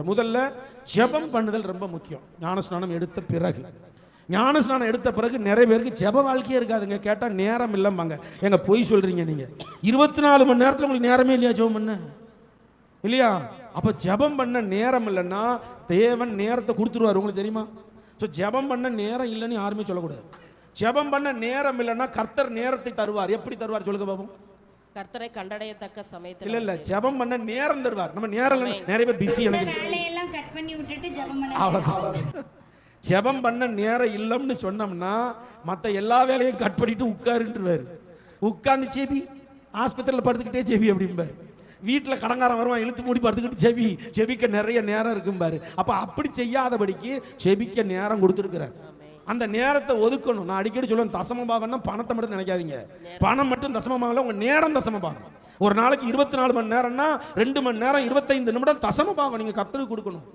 முதல்ல ஜெபம் பண்ணுதல் ரொம்ப முக்கியம். ஞானஸ்நானம் எடுத்த பிறகு ஞானஸ்நானம் எடுத்த பிறகு நிறைய பேருக்கு ஜெப வாழ்க்கையே இருக்காதுங்க. கேட்டால் நேரம் இல்லைம்பாங்க. எங்க பொய் சொல்றீங்க நீங்க? 24 மணி நேரத்தில் உங்களுக்கு நேரமே இல்லையா ஜெபம் பண்ண? இல்லையா? அப்ப ஜெபம் பண்ண நேரம் இல்லைன்னா தேவன் நேரத்தை கொடுத்துருவார். உங்களுக்கு தெரியுமா? ஸோ ஜெபம் பண்ண நேரம் இல்லைன்னு யாருமே சொல்லக்கூடாது. ஜெபம் பண்ண நேரம் இல்லைன்னா கர்த்தர் நேரத்தை தருவார். எப்படி தருவார் சொல்லுங்க பாப்போம். கர்த்தரை கண்டடையத்தக்க சமயத்தில் இல்ல ஜெபம் பண்ண நேரம் தருவார். நம்ம நேரம் நிறைய பேர் பிஸி. எனக்கு வேலையெல்லாம் கட் பண்ணி விட்டுட்டு ஜெபம் பண்ண அவ்வளவுதான். ஜெபம் பண்ண நேரம் இல்லைன்னு சொன்னோம்னா மற்ற எல்லா வேலையும் கட் பண்ணிட்டு உட்காருன்றுவார். உட்கார்ந்து செபி, ஆஸ்பத்திரியில் படுத்துக்கிட்டே செபி அப்படிம்பார். வீட்டில் கடங்காரம் வருவான், இழுத்து மூடி படுத்துக்கிட்டு செபி, செபிக்க நிறைய நேரம் இருக்கும்பாரு. அப்போ அப்படி செய்யாதபடிக்கு செபிக்க நேரம் கொடுத்துருக்கிறார். அந்த நேரத்தை ஒதுக்கணும். நான் அடிக்கடி சொல்லுவேன், தசம பாகம்னா பணத்தை மட்டும் நினைக்காதீங்க. பணம் மட்டும் தசம பாகம், உங்க நேரம் தசம பாகம். ஒரு நாளைக்கு 24 மணி நேரம்னா 2 மணி நேரம் 25 நிமிடம் தசம பாகம் நீங்க கர்த்தருக்கு கொடுக்கணும்.